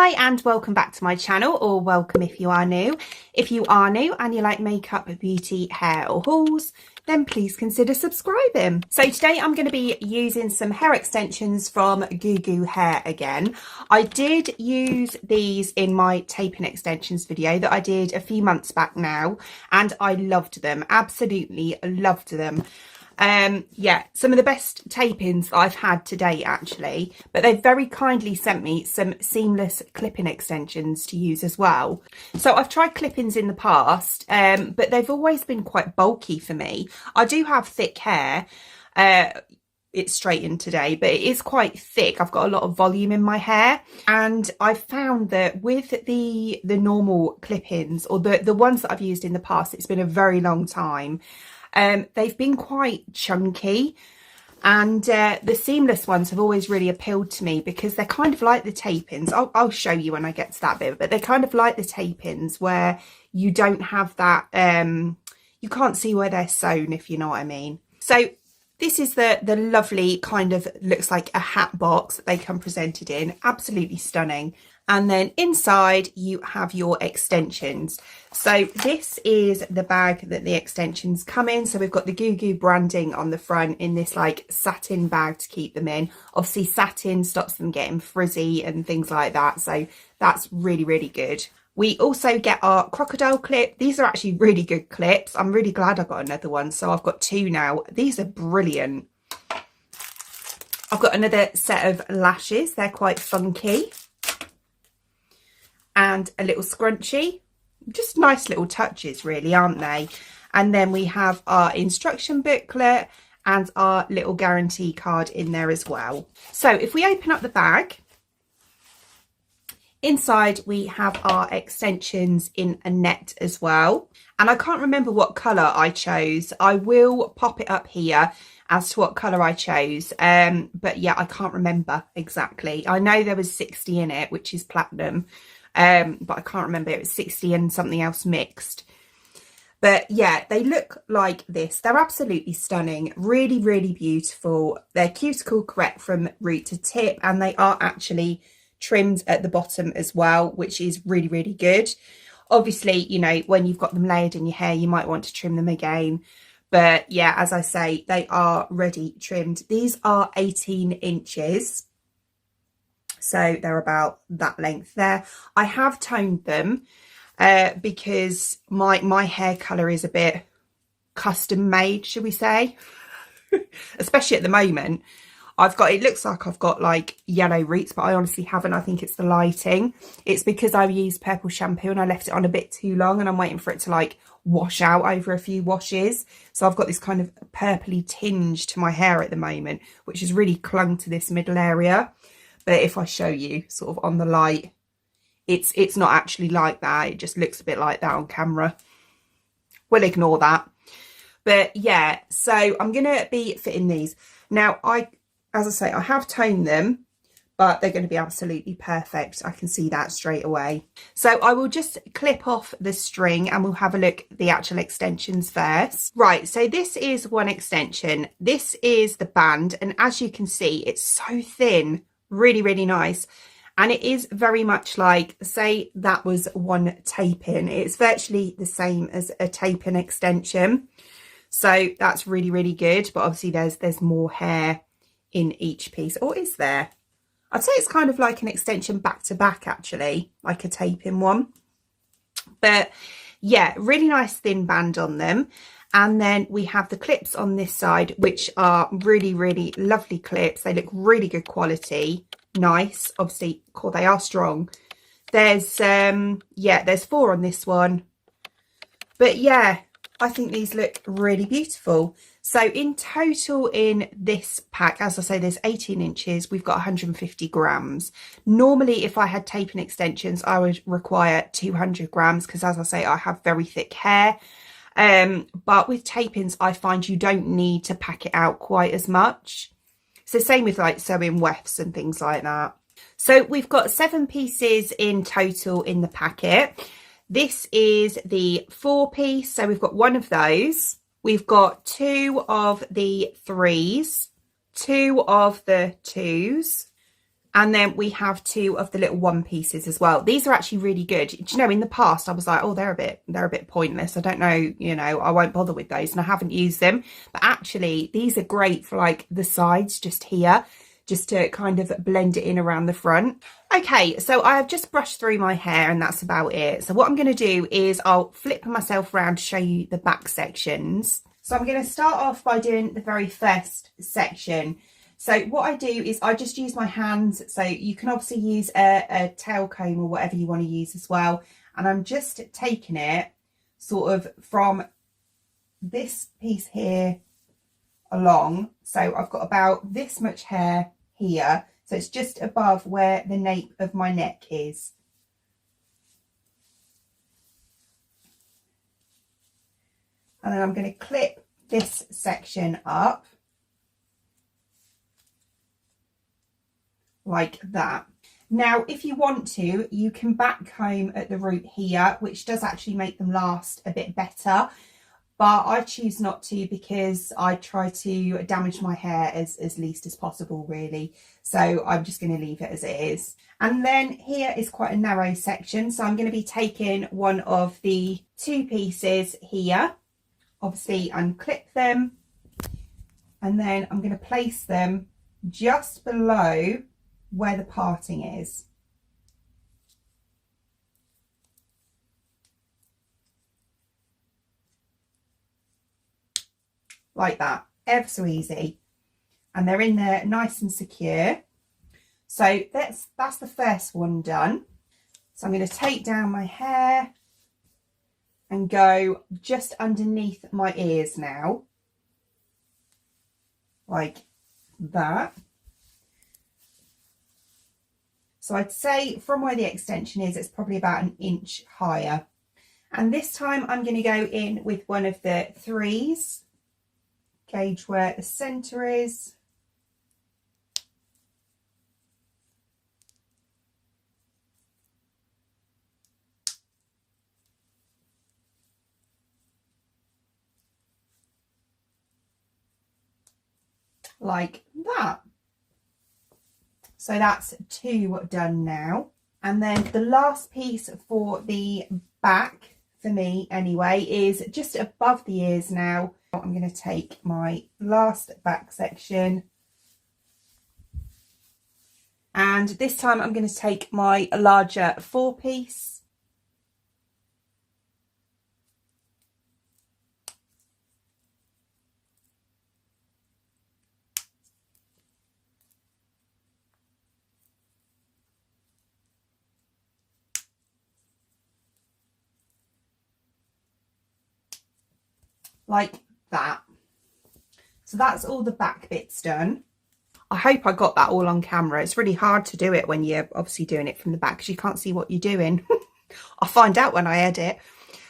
Hi and welcome back to my channel, or welcome if you are new. If you are new and you like makeup, beauty, hair or hauls, then please consider subscribing. So today I'm going to be using some hair extensions from Goo Goo Hair again. I did use these in my taping extensions video that I did a few months back now, and I loved them, absolutely loved them. Yeah, some of the best tapings that I've had to date actually, but they've very kindly sent me some seamless clipping extensions to use as well. So I've tried clippings in the past, but they've always been quite bulky for me. I do have thick hair. It's straightened today, but it is quite thick. I've got a lot of volume in my hair, and I found that with the normal clip-ins, or the ones that I've used in the past, it's been a very long time. They've been quite chunky, and the seamless ones have always really appealed to me because they're kind of like the tape-ins. I'll show you when I get to that bit, but they're kind of like the tape-ins where you don't have that, you can't see where they're sewn, if you know what I mean. So this is the lovely kind of, looks like a hat box that they come presented in, absolutely stunning. And then inside you have your extensions. So this is the bag that the extensions come in. So we've got the Goo Goo branding on the front in this like satin bag to keep them in. Obviously satin stops them getting frizzy and things like that. So that's really, really good. We also get our crocodile clip. These are actually really good clips. I'm really glad I got another one. So I've got two now. These are brilliant. I've got another set of lashes. They're quite funky. And a little scrunchie. Just nice little touches really, aren't they? And then we have our instruction booklet and our little guarantee card in there as well. So if we open up the bag, inside we have our extensions in a net as well. And I can't remember what colour I chose. I will pop it up here as to what colour I chose. But yeah, I can't remember exactly. I know there was 60 in it, which is platinum. But I can't remember, it was 60 and something else mixed. But yeah, they look like this. They're absolutely stunning, really, really beautiful. They're cuticle correct from root to tip, and they are actually trimmed at the bottom as well, which is really, really good. Obviously, you know, when you've got them layered in your hair, you might want to trim them again. But yeah, as I say, they are ready trimmed. These are 18 inches. So they're about that length there. I have toned them because my hair colour is a bit custom made, should we say? Especially at the moment. It looks like I've got like yellow roots, but I honestly haven't. I think it's the lighting. It's because I used purple shampoo and I left it on a bit too long, and I'm waiting for it to like wash out over a few washes. So I've got this kind of purpley tinge to my hair at the moment, which has really clung to this middle area. But if I show you sort of on the light, it's not actually like that. It just looks a bit like that on camera. We'll ignore that. But yeah, so I'm going to be fitting these. Now, as I say, I have toned them, but they're going to be absolutely perfect. I can see that straight away. So I will just clip off the string and we'll have a look at the actual extensions first. Right, so this is one extension. This is the band, and as you can see, it's so thin. Really, really nice. And it is very much like, say that was one tape-in. It's virtually the same as a tape-in extension. So that's really, really good. But obviously there's more hair in each piece. Or is there? I'd say it's kind of like an extension back to back actually, like a tape-in one. But yeah, really nice thin band on them. And then we have the clips on this side, which are really, really lovely clips. They look really good quality. Nice. Obviously, cool, they are strong. There's, yeah, there's 4 on this one. But yeah, I think these look really beautiful. So in total in this pack, as I say, there's 18 inches. We've got 150 grams. Normally, if I had taping extensions, I would require 200 grams because, as I say, I have very thick hair. But with tape-ins, I find you don't need to pack it out quite as much. So same with like sewing wefts and things like that. So we've got 7 pieces in total in the packet. This is the 4-piece. So we've got 1 of those. We've got 2 of the 3s, 2 of the 2s, And then we have 2 of the little one pieces as well. These are actually really good. Do you know, in the past I was like, oh, they're a bit pointless. I don't know, you know, I won't bother with those, and I haven't used them. But actually these are great for like the sides just here, just to kind of blend it in around the front. Okay, so I have just brushed through my hair and that's about it. So what I'm going to do is I'll flip myself around to show you the back sections. So I'm going to start off by doing the very first section. So what I do is I just use my hands. So you can obviously use a tail comb or whatever you want to use as well. And I'm just taking it sort of from this piece here along. So I've got about this much hair here. So it's just above where the nape of my neck is. And then I'm going to clip this section up. Like that. Now, if you want to, you can back comb at the root here, which does actually make them last a bit better. But I choose not to because I try to damage my hair as least as possible, really. So I'm just going to leave it as it is. And then here is quite a narrow section. So I'm going to be taking one of the 2 pieces here, obviously unclip them. And then I'm going to place them just below where the parting is. Like that, ever so easy. And they're in there nice and secure. So that's the first one done. So I'm going to take down my hair and go just underneath my ears now. Like that. So I'd say from where the extension is, it's probably about 1 inch higher. And this time I'm going to go in with one of the 3s, gauge where the centre is. Like that. So that's 2 done now. And then the last piece for the back, for me anyway, is just above the ears now. I'm going to take my last back section. And this time I'm going to take my larger 4 piece. Like that. So that's all the back bits done. I hope I got that all on camera. It's really hard to do it when you're obviously doing it from the back because you can't see what you're doing. I'll find out when I edit.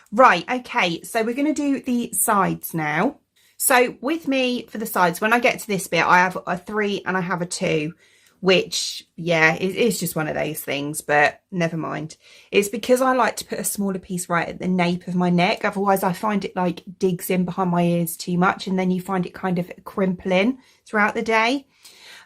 Right, okay, so we're going to do the sides now. So with me for the sides, when I get to this bit, I have a 3 and I have a 2. Which, yeah, it's just one of those things, but never mind. It's because I like to put a smaller piece right at the nape of my neck. Otherwise, I find it like digs in behind my ears too much, and then you find it kind of crimpling throughout the day.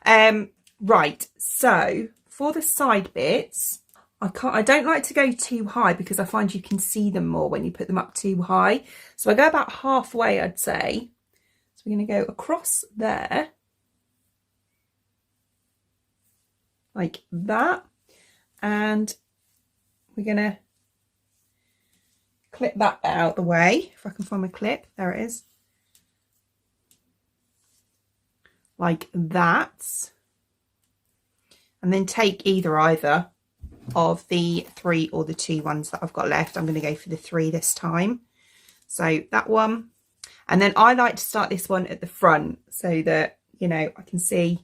Right, so for the side bits, I don't like to go too high because I find you can see them more when you put them up too high. So I go about halfway, I'd say. So we're going to go across there. Like that, and we're gonna clip that out the way. If I can find my clip, there it is. Like that, and then take either of the 3 or the 2 ones that I've got left. I'm going to go for the 3 this time. So that one, and then I like to start this one at the front so that, you know, I can see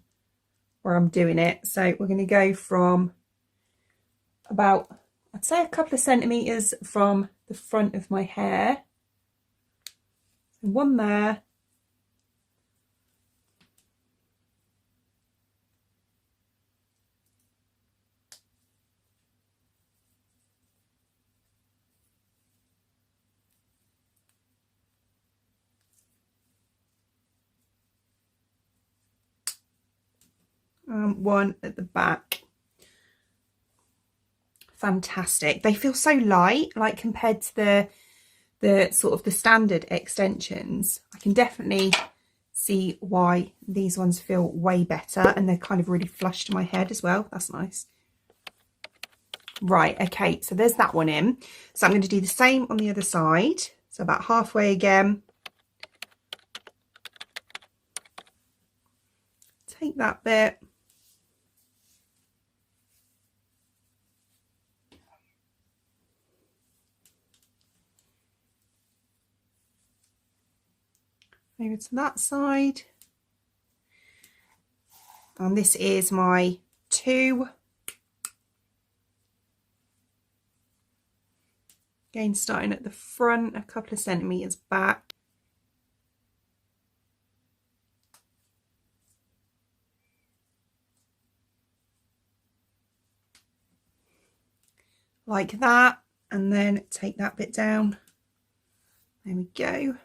where I'm doing it. So we're going to go from about, I'd say, a couple of centimetres from the front of my hair. One there. one at the back. Fantastic. They feel so light, like compared to the sort of the standard extensions. I can definitely see why these ones feel way better, and they're kind of really flush to my head as well. That's nice. Right, okay, so there's that one in. So I'm going to do the same on the other side. So about halfway again. Take that bit. Over to that side. And this is my 2. Again, starting at the front, a couple of centimetres back. Like that, and then take that bit down. There we go.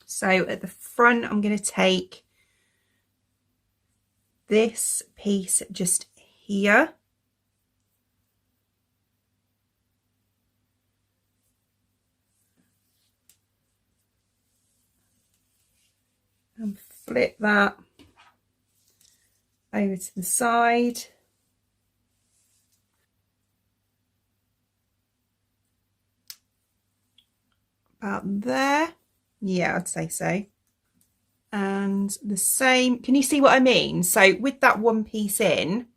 So at the front, I'm going to take this piece just here. And flip that over to the side. About there. Yeah, I'd say so. And the same, can you see what I mean? So with that one piece in,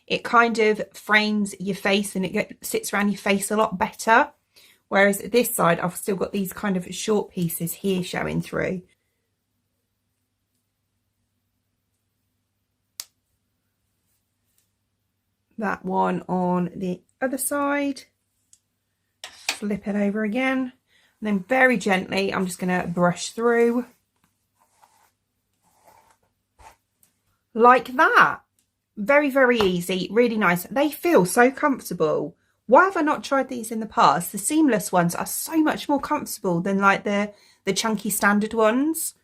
it kind of frames your face and it sits around your face a lot better. Whereas at this side, I've still got these kind of short pieces here showing through. That one on the other side. Flip it over again. And then very gently, I'm just going to brush through. Like that. Very, very easy. Really nice. They feel so comfortable. Why have I not tried these in the past? The seamless ones are so much more comfortable than like the chunky standard ones.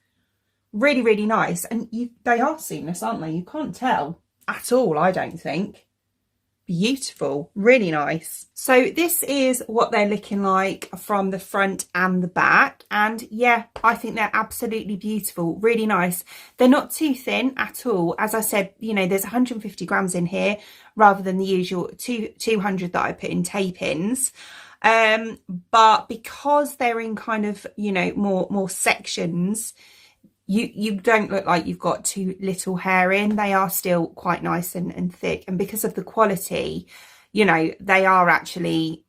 Really, really nice. And they are seamless, aren't they? You can't tell at all, I don't think. Beautiful, really nice. So this is what they're looking like from the front and the back, and yeah, I think they're absolutely beautiful, really nice. They're not too thin at all. As I said, you know, there's 150 grams in here rather than the usual 200 that I put in tape-ins, but because they're in kind of, you know, more sections, you don't look like you've got too little hair in. They are still quite nice and thick. And because of the quality, you know, they are actually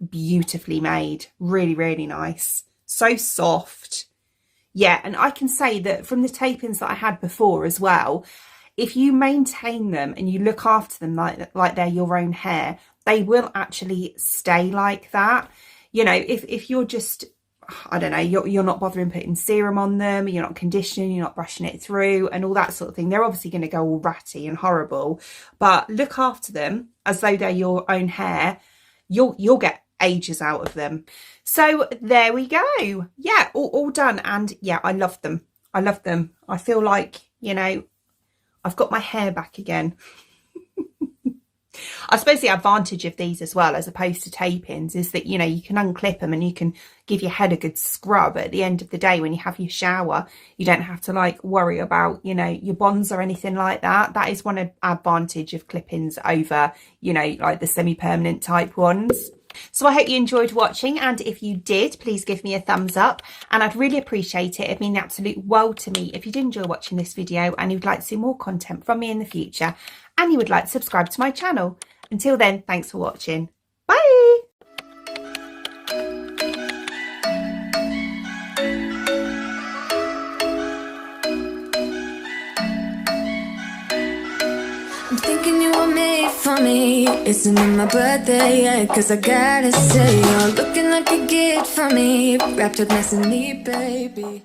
beautifully made. Really, really nice. So soft. Yeah, and I can say that from the tape-ins that I had before as well, if you maintain them and you look after them like they're your own hair, they will actually stay like that. You know, if you're just, I don't know, you're not bothering putting serum on them, you're not conditioning, you're not brushing it through and all that sort of thing, they're obviously going to go all ratty and horrible. But look after them as though they're your own hair, you'll get ages out of them. So there we go. Yeah, all done. And yeah, I love them. I love them. I feel like, you know, I've got my hair back again. I suppose the advantage of these as well, as opposed to tape-ins, is that, you know, you can unclip them and you can give your head a good scrub at the end of the day when you have your shower. You don't have to like worry about, you know, your bonds or anything like that. That is one advantage of clip-ins over, you know, like the semi-permanent type ones. So I hope you enjoyed watching, and if you did, please give me a thumbs up, and I'd really appreciate it. It'd mean the absolute world to me if you did enjoy watching this video and you'd like to see more content from me in the future, and you would like to subscribe to my channel. Until then, thanks for watching. Bye! I'm thinking you were made for me. Isn't it my birthday yet? Cause I gotta say, you're looking like a gift for me, wrapped up nice and neat, baby.